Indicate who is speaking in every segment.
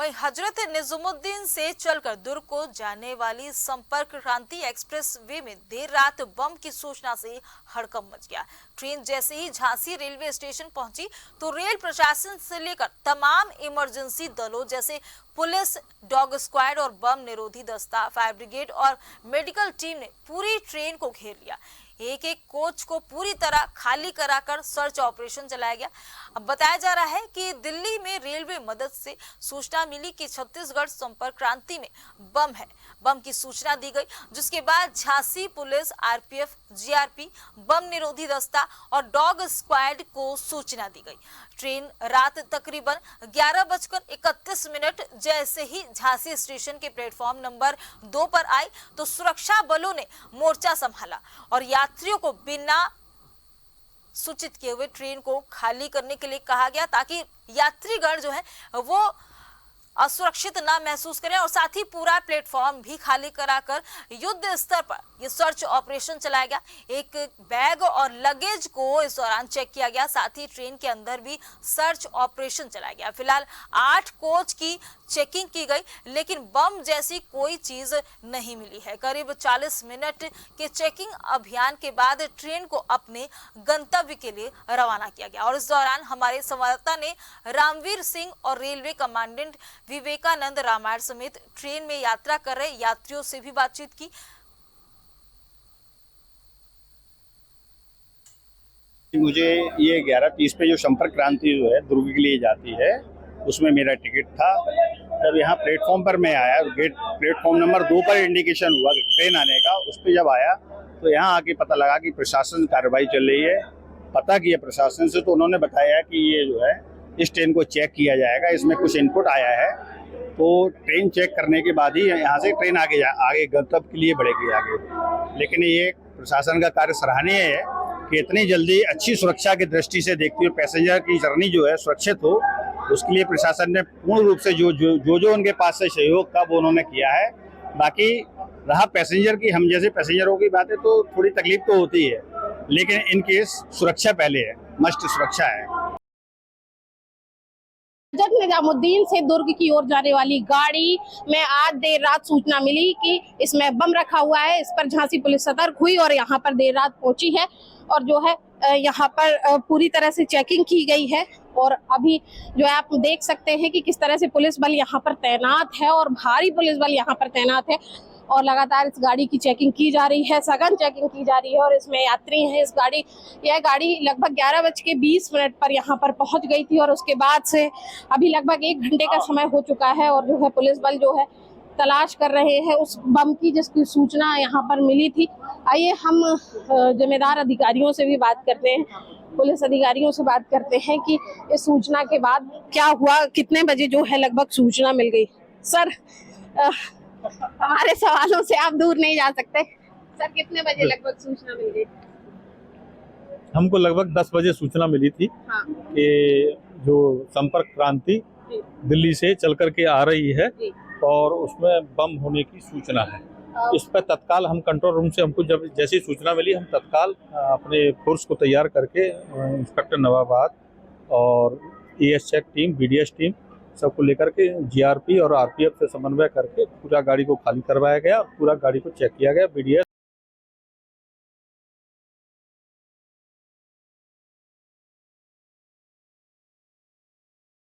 Speaker 1: वहीं हजरत निजामुद्दीन से चलकर दुर्ग को जाने वाली संपर्क क्रांति एक्सप्रेस वे में देर रात बम की सूचना से हड़कंप मच गया। ट्रेन जैसे ही झांसी रेलवे स्टेशन पहुंची तो रेल प्रशासन से लेकर तमाम इमरजेंसी दलों जैसे पुलिस, डॉग स्क्वाड और बम निरोधी दस्ता, फायर ब्रिगेड और मेडिकल टीम ने पूरी ट्रेन को घेर लिया। एक एक कोच को पूरी तरह खाली कराकर सर्च ऑपरेशन चलाया गया। अब बताया जा रहा है कि दिल्ली में रेलवे मदद से सूचना मिली कि छत्तीसगढ़ संपर्क क्रांति में बम है। बम की सूचना दी गई, जिसके बाद झांसी पुलिस, आरपीएफ, जीआरपी, बम निरोधी दस्ता और डॉग स्क्वाड को सूचना दी गई। ट्रेन रात तकरीबन 11:31 जैसे ही झांसी स्टेशन के प्लेटफॉर्म नंबर 2 पर आई तो सुरक्षा बलों ने मोर्चा संभाला और यात्रियों को बिना सूचित किए हुए ट्रेन को खाली करने के लिए कहा गया, ताकि यात्रीगण जो है वो असुरक्षित ना महसूस करें और साथ ही पूरा प्लेटफॉर्म भी खाली कराकर युद्ध स्तर पर यह सर्च ऑपरेशन चलाया गया। एक बैग और लगेज को इस दौरान चेक किया गया, साथ ही ट्रेन के अंदर भी सर्च ऑपरेशन चलाया गया। फिलहाल 8 कोच की चेकिंग की गई, लेकिन बम जैसी कोई चीज नहीं मिली है। करीब 40 मिनट के चेकिंग अभियान के बाद ट्रेन को अपने गंतव्य के लिए रवाना किया गया। और इस दौरान हमारे संवाददाता ने रामवीर सिंह और रेलवे कमांडेंट विवेकानंद रामायण समेत ट्रेन में यात्रा कर रहे यात्रियों से भी बातचीत की।
Speaker 2: मुझे ये 11:30 पे जो संपर्क क्रांति जो है दुर्ग के लिए जाती है, उसमें मेरा टिकट था। जब यहाँ प्लेटफॉर्म पर मैं आया, गेट प्लेटफॉर्म नंबर 2 पर इंडिकेशन हुआ ट्रेन आने का, उस पर जब आया तो यहाँ आके पता लगा कि प्रशासन कार्रवाई चल रही है। पता किया प्रशासन से तो उन्होंने बताया कि ये जो है इस ट्रेन को चेक किया जाएगा, इसमें कुछ इनपुट आया है, तो ट्रेन चेक करने के बाद ही यहाँ से ट्रेन आगे गंतव्य के लिए बढ़ेगी आगे। लेकिन ये प्रशासन का कार्य सराहनीय है कि इतनी जल्दी अच्छी सुरक्षा की दृष्टि से देखते हुए पैसेंजर की जर्नी जो है सुरक्षित हो, उसके लिए प्रशासन ने पूर्ण रूप से जो उनके पास से सहयोग था वो उन्होंने किया है। बाकी रहा पैसेंजर की, हम जैसे पैसेंजरों की बात है तो थोड़ी तकलीफ तो होती है, लेकिन इन केस सुरक्षा पहले है, मस्ट सुरक्षा है।
Speaker 3: हजरत निजामुद्दीन से दुर्ग की ओर जाने वाली गाड़ी में आज देर रात सूचना मिली कि इसमें बम रखा हुआ है। इस पर झांसी पुलिस सतर्क हुई और यहाँ पर देर रात पहुंची है और जो है यहाँ पर पूरी तरह से चेकिंग की गई है। और अभी जो है आप देख सकते हैं कि किस तरह से पुलिस बल यहाँ पर तैनात है और भारी पुलिस बल यहाँ पर तैनात है और लगातार इस गाड़ी की चेकिंग की जा रही है, सघन चेकिंग की जा रही है। और इसमें यात्री हैं। यह गाड़ी लगभग 11:20 पर यहाँ पर पहुंच गई थी और उसके बाद से अभी लगभग 1 घंटे का समय हो चुका है और जो है पुलिस बल जो है तलाश कर रहे हैं उस बम की जिसकी सूचना यहाँ पर मिली थी। आइए हम जिम्मेदार अधिकारियों से भी बात करते हैं, पुलिस अधिकारियों से बात करते हैं कि इस सूचना के बाद क्या हुआ, कितने बजे जो है लगभग सूचना मिल गई। सर, हमारे सवालों से आप दूर नहीं जा सकते। सर, कितने बजे लगभग सूचना मिल गई?
Speaker 4: हमको लगभग 10 बजे सूचना मिली थी कि जो संपर्क क्रांति दिल्ली से चल करके आ रही है और उसमें बम होने की सूचना है। इस पर तत्काल हम कंट्रोल रूम से हमको जब जैसी सूचना मिली हम तत्काल अपने फोर्स को तैयार करके इंस्पेक्टर नवाबाद और AS check team, BDS team सबको लेकर के जीआरपी और आरपीएफ से समन्वय करके पूरा गाड़ी को खाली करवाया गया और पूरा गाड़ी को चेक किया गया। बीडीएस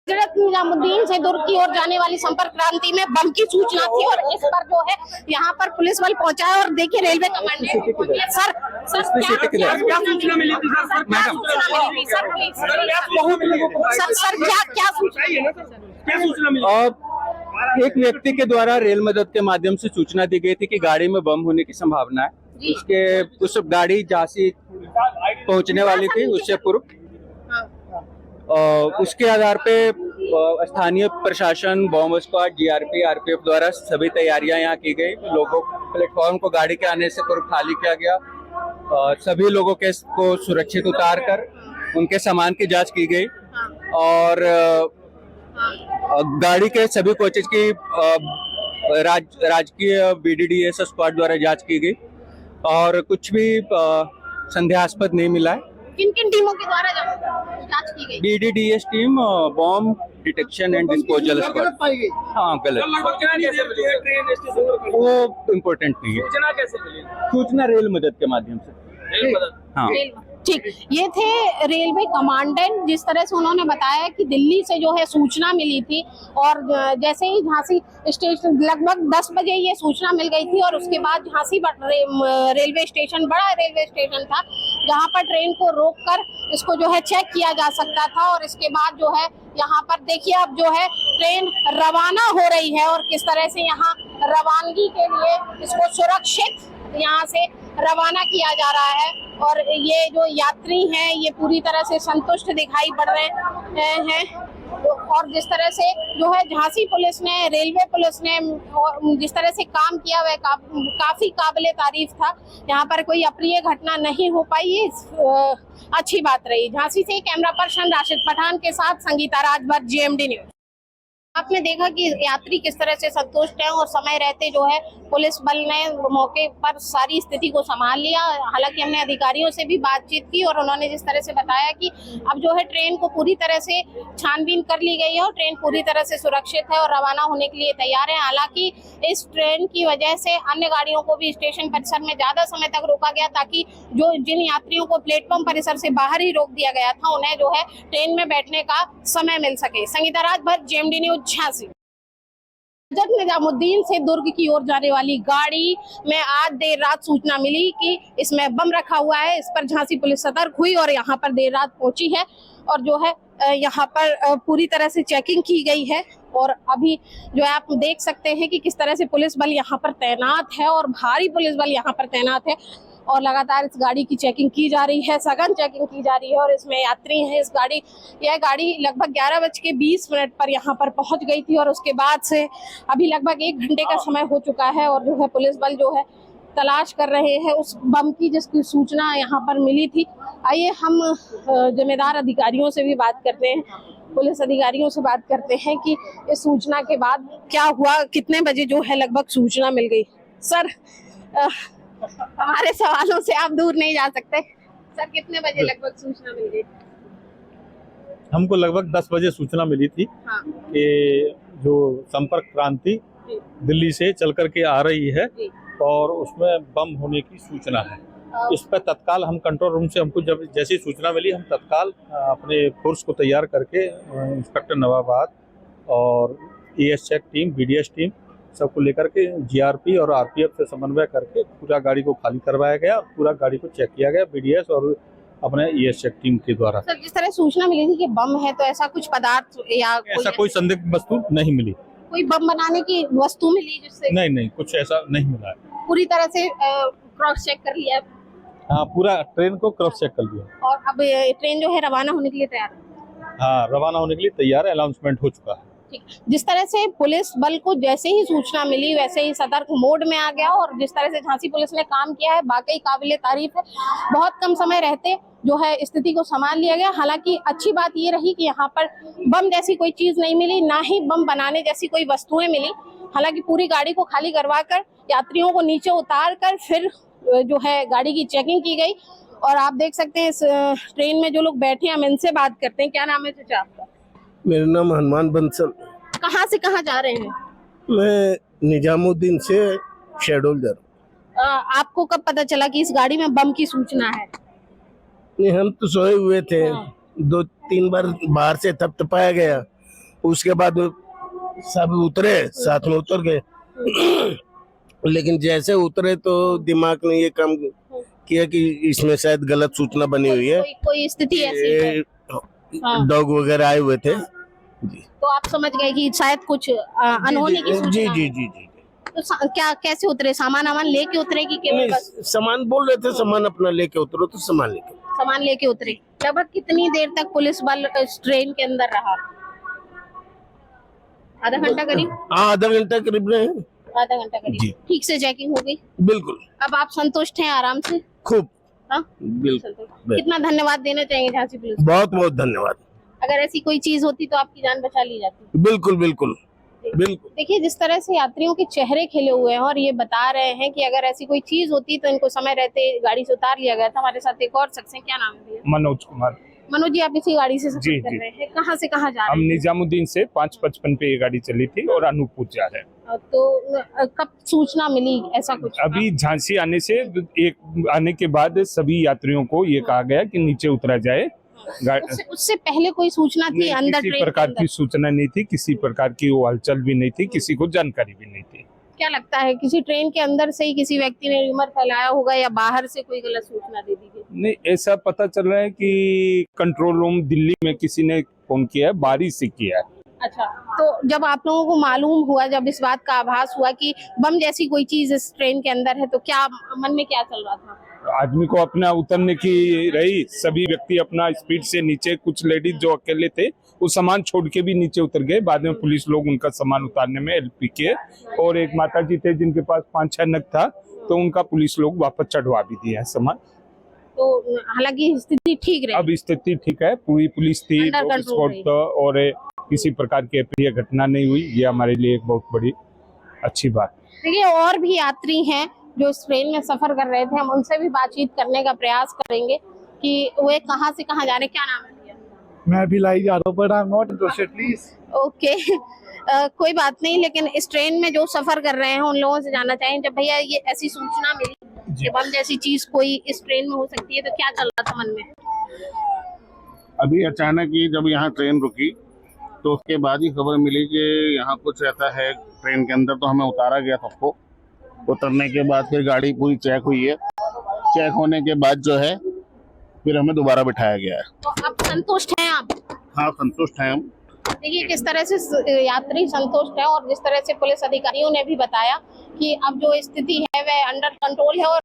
Speaker 3: हजरत निजामुद्दीन से दुर्ग की ओर जाने वाली संपर्क क्रांति में बम की सूचना थी और इस पर जो है यहाँ पर पुलिस बल पहुंचा है। और देखिए रेलवे कमांडेंट सर क्या सूचना मिली थी? क्या सूचना मिली?
Speaker 5: एक व्यक्ति के द्वारा रेल मदद के माध्यम से सूचना दी गई थी कि गाड़ी में बम होने की संभावना है। उस गाड़ी झांसी पहुंचने वाली थी उससे पूर्व। उसके आधार पे स्थानीय प्रशासन, बॉम्ब स्क्वाड, जीआरपी, आरपीएफ द्वारा सभी तैयारियां यहाँ की गई। लोगों प्लेटफॉर्म को गाड़ी के आने से पूर्व खाली किया गया। सभी लोगों को सुरक्षित उतार कर उनके सामान की जांच की गई और गाड़ी के सभी कोचेज की राजकीय बीडीडीएस स्क्वाड द्वारा जांच की गई और कुछ भी संदेहास्पद नहीं मिला है।
Speaker 3: किन किन टीमों के द्वारा जांच की गई?
Speaker 5: BDDS team, bomb detection and disposal squad. हाँ गलत, वो इम्पोर्टेंट नहीं है।
Speaker 6: सूचना कैसे मिली?
Speaker 5: सूचना रेल मदद के माध्यम से। हाँ
Speaker 3: ठीक, ये थे रेलवे कमांडेंट। जिस तरह से उन्होंने बताया कि दिल्ली से जो है सूचना मिली थी और जैसे ही झांसी स्टेशन लगभग 10 बजे ये सूचना मिल गई थी और उसके बाद झांसी रेलवे स्टेशन, बड़ा रेलवे स्टेशन था जहां पर ट्रेन को रोककर इसको जो है चेक किया जा सकता था। और इसके बाद जो है यहाँ पर देखिए अब जो है ट्रेन रवाना हो रही है और किस तरह से यहाँ रवानगी के लिए इसको सुरक्षित यहाँ से रवाना किया जा रहा है। और ये जो यात्री हैं ये पूरी तरह से संतुष्ट दिखाई पड़ रहे हैं। और जिस तरह से जो है झांसी पुलिस ने, रेलवे पुलिस ने जिस तरह से काम किया वह काफी काबिले तारीफ था। यहाँ पर कोई अप्रिय घटना नहीं हो पाई, ये अच्छी बात रही। झांसी से कैमरा पर्सन राशिद पठान के साथ संगीता राजभर, GMD न्यूज। आपने देखा कि यात्री किस तरह से संतुष्ट हैं और समय रहते जो है पुलिस बल ने मौके पर सारी स्थिति को संभाल लिया। हालांकि हमने अधिकारियों से भी बातचीत की और उन्होंने जिस तरह से बताया कि अब जो है ट्रेन को पूरी तरह से छानबीन कर ली गई है और ट्रेन पूरी तरह से सुरक्षित है और रवाना होने के लिए तैयार है। हालांकि इस ट्रेन की वजह से अन्य गाड़ियों को भी स्टेशन परिसर में ज्यादा समय तक रोका गया ताकि जिन यात्रियों को प्लेटफॉर्म परिसर से बाहर ही रोक दिया गया था उन्हें जो है ट्रेन में बैठने का समय मिल सके। Sangeeta Rajbhar, GMD news, Jhansi. हजरत निजामुद्दीन से दुर्ग की ओर जाने वाली गाड़ी में आज देर रात सूचना मिली कि इसमें बम रखा हुआ है। इस पर झांसी पुलिस सतर्क हुई और यहाँ पर देर रात पहुंची है और जो है यहाँ पर पूरी तरह से चेकिंग की गई है। और अभी जो है आप देख सकते हैं कि किस तरह से पुलिस बल यहाँ पर तैनात है और भारी पुलिस बल यहाँ पर तैनात है और लगातार इस गाड़ी की चेकिंग की जा रही है, सघन चेकिंग की जा रही है। और इसमें यात्री हैं। यह गाड़ी लगभग 11:20 पर यहाँ पर पहुंच गई थी और उसके बाद से अभी लगभग 1 घंटे का समय हो चुका है और जो है पुलिस बल जो है तलाश कर रहे हैं उस बम की जिसकी सूचना यहाँ पर मिली थी। आइए हम जिम्मेदार अधिकारियों से भी बात करते हैं, पुलिस अधिकारियों से बात करते हैं कि इस सूचना के बाद क्या हुआ, कितने बजे जो है लगभग सूचना मिल गई। सर, हमारे सवालों से आप दूर नहीं जा सकते। सर, कितने बजे लगभग सूचना मिल गई?
Speaker 4: हमको लगभग 10 बजे सूचना मिली थी कि जो संपर्क क्रांति दिल्ली से चल करके आ रही है और उसमें बम होने की सूचना है। इस पर तत्काल हम कंट्रोल रूम से, हमको जब जैसी सूचना मिली हम तत्काल अपने फोर्स को तैयार करके इंस्पेक्टर नवाबाद और ES check team, BDS team सबको लेकर के GRP और RPF से समन्वय करके पूरा गाड़ी को खाली करवाया गया और पूरा गाड़ी को चेक किया गया BDS और अपने ES चेक टीम के द्वारा।
Speaker 3: सर, जिस तरह सूचना मिली थी कि बम है तो ऐसा कुछ पदार्थ या
Speaker 4: ऐसा कोई संदिग्ध वस्तु नहीं मिली।
Speaker 3: कोई बम बनाने की वस्तु मिली जिससे?
Speaker 4: नहीं, कुछ ऐसा नहीं मिला है।
Speaker 3: पूरी तरह से क्रॉस चेक कर लिया?
Speaker 4: हाँ, पूरा ट्रेन को क्रॉस चेक कर लिया
Speaker 3: और अब ट्रेन जो है रवाना होने के लिए तैयार है?
Speaker 4: हाँ, रवाना होने के लिए तैयार है, अनाउंसमेंट हो चुका है।
Speaker 3: ठीक, जिस तरह से पुलिस बल को जैसे ही सूचना मिली वैसे ही सतर्क मोड में आ गया और जिस तरह से झांसी पुलिस ने काम किया है वाकई काबिले तारीफ है। बहुत कम समय रहते जो है स्थिति को संभाल लिया गया। हालांकि अच्छी बात ये रही कि यहाँ पर बम जैसी कोई चीज नहीं मिली, ना ही बम बनाने जैसी कोई वस्तुएं मिली। हालांकि पूरी गाड़ी को खाली करवा कर यात्रियों को नीचे उतार कर फिर जो है गाड़ी की चेकिंग की गई। और आप देख सकते हैं इस ट्रेन में जो लोग बैठे हैं, हम इनसे बात करते हैं। क्या नाम है चाचा आपका?
Speaker 7: मेरा नाम हनुमान बंसल।
Speaker 3: कहाँ से कहाँ जा रहे हैं?
Speaker 7: मैं निजामुद्दीन से शेडोल्डर।
Speaker 3: आपको कब पता चला कि इस गाड़ी में बम की सूचना है?
Speaker 7: नहीं, हम तो सोए हुए थे। 2-3 बार बाहर से थपथपाया गया, उसके बाद सब उतरे, साथ में उतर गए। लेकिन जैसे उतरे तो दिमाग ने ये काम किया कि इसमें शायद गलत सूचना बनी हुई है।
Speaker 3: कोई स्थिति ऐसी है?
Speaker 7: डॉग वगैरह आए हुए थे जी।
Speaker 3: तो आप समझ गए कि शायद कुछ अनहोनी की सूचना?
Speaker 7: जी।
Speaker 3: तो क्या कैसे उतरे? सामान लेके उतरे कि केवल बस?
Speaker 7: सामान बोल रहे थे सामान अपना लेके उतरो, तो सामान लेके
Speaker 3: उतरे। लगभग कितनी देर तक पुलिस बल इस ट्रेन के अंदर रहा? आधा घंटा करीब?
Speaker 7: आधा घंटा करीब रहे।
Speaker 3: आधा घंटा करीब। ठीक से चेकिंग हो गई?
Speaker 7: बिल्कुल।
Speaker 3: अब आप संतुष्ट हैं आराम से?
Speaker 7: खूब।
Speaker 3: हाँ,
Speaker 7: बिल्कुल।
Speaker 3: कितना धन्यवाद देना चाहिए झांसी पुलिस?
Speaker 7: बहुत बहुत धन्यवाद।
Speaker 3: अगर ऐसी कोई चीज होती तो आपकी जान बचा ली जाती?
Speaker 7: बिल्कुल। बिल्कुल।
Speaker 3: देखिए, जिस तरह से यात्रियों के चेहरे खिले हुए हैं और ये बता रहे हैं कि अगर ऐसी कोई चीज होती तो इनको समय रहते गाड़ी से उतार लिया गया था। हमारे साथ एक और शख्स है, क्या नाम है भैया?
Speaker 6: मनोज कुमार।
Speaker 3: मनोज जी, आप इसी गाड़ी से सफर
Speaker 6: जी,
Speaker 3: कर
Speaker 6: जी।
Speaker 3: रहे हैं, कहाँ से कहाँ जा
Speaker 6: हम
Speaker 3: रहे हैं?
Speaker 6: निजामुद्दीन से 5:55 पे ये गाड़ी चली थी और अनूपपुर जा रहे हैं।
Speaker 3: तो कब सूचना मिली ऐसा कुछ?
Speaker 6: अभी झांसी आने से आने के बाद सभी यात्रियों को ये कहा गया कि नीचे उतरा जाए।
Speaker 3: उससे पहले कोई सूचना थी
Speaker 6: नहीं,
Speaker 3: अंदर
Speaker 6: किसी
Speaker 3: ट्रेन के
Speaker 6: प्रकार
Speaker 3: अंदर?
Speaker 6: की सूचना नहीं थी, किसी प्रकार की वो हलचल भी नहीं थी, किसी को जानकारी भी नहीं थी।
Speaker 3: क्या लगता है, किसी ट्रेन के अंदर से ही किसी व्यक्ति ने र्यूमर फैलाया होगा या बाहर से कोई गलत सूचना दे दी गई?
Speaker 6: नहीं, ऐसा पता चल रहा है कि कंट्रोल रूम दिल्ली में किसी ने फोन किया है, बारिश से किया है।
Speaker 3: अच्छा, तो जब आप लोगों को मालूम हुआ, जब इस बात का आभास हुआ कि बम जैसी कोई चीज इस ट्रेन के अंदर है, तो क्या मन में क्या चल रहा था?
Speaker 6: आदमी को अपना उतरने की रही, सभी व्यक्ति अपना स्पीड से नीचे, कुछ लेडीज जो अकेले थे वो सामान छोड़ के भी नीचे उतर गए। बाद में पुलिस लोग उनका सामान उतारने में हेल्प किए और एक माता जी थे जिनके पास 5-6 नग था, तो उनका पुलिस लोग वापस चढ़वा भी दिया है सामान।
Speaker 3: तो हालांकि स्थिति ठीक रही?
Speaker 6: अब स्थिति ठीक है, पूरी पुलिस थी,
Speaker 3: Under control
Speaker 6: स्पॉट
Speaker 3: रही।
Speaker 6: था और किसी प्रकार की अप्रिय घटना नहीं हुई। ये हमारे लिए एक बहुत बड़ी अच्छी बात।
Speaker 3: देखिए, और भी यात्री हैं जो इस ट्रेन में सफर कर रहे थे, हम उनसे भी बातचीत करने का प्रयास करेंगे कि वे कहाँ से कहाँ जा रहे हैं। क्या नाम है भैया?
Speaker 8: मैं भी लाई जा रहा हूँ, but I am not interested please.
Speaker 3: Okay, कोई बात नहीं, लेकिन इस ट्रेन में जो सफर कर रहे हैं उन लोगों से जानना चाहें, जब भैया ये ऐसी सूचना मिली कि बम जैसी चीज कोई इस ट्रेन में हो सकती है, तो क्या चल रहा था मन में?
Speaker 9: अभी अचानक ही जब यहाँ ट्रेन रुकी तो उसके बाद ही खबर मिली कि यहाँ कुछ ऐसा है ट्रेन के अंदर, तो हमें उतारा गया सबको। उतरने के बाद फिर गाड़ी पूरी चेक हुई है, चेक होने के बाद जो है फिर हमें दोबारा बिठाया गया है।
Speaker 3: तो अब संतुष्ट हैं आप?
Speaker 9: हाँ, संतुष्ट हैं हम।
Speaker 3: देखिए, किस तरह से यात्री संतुष्ट है और जिस तरह से पुलिस अधिकारियों ने भी बताया कि अब जो स्थिति है वह अंडर कंट्रोल है और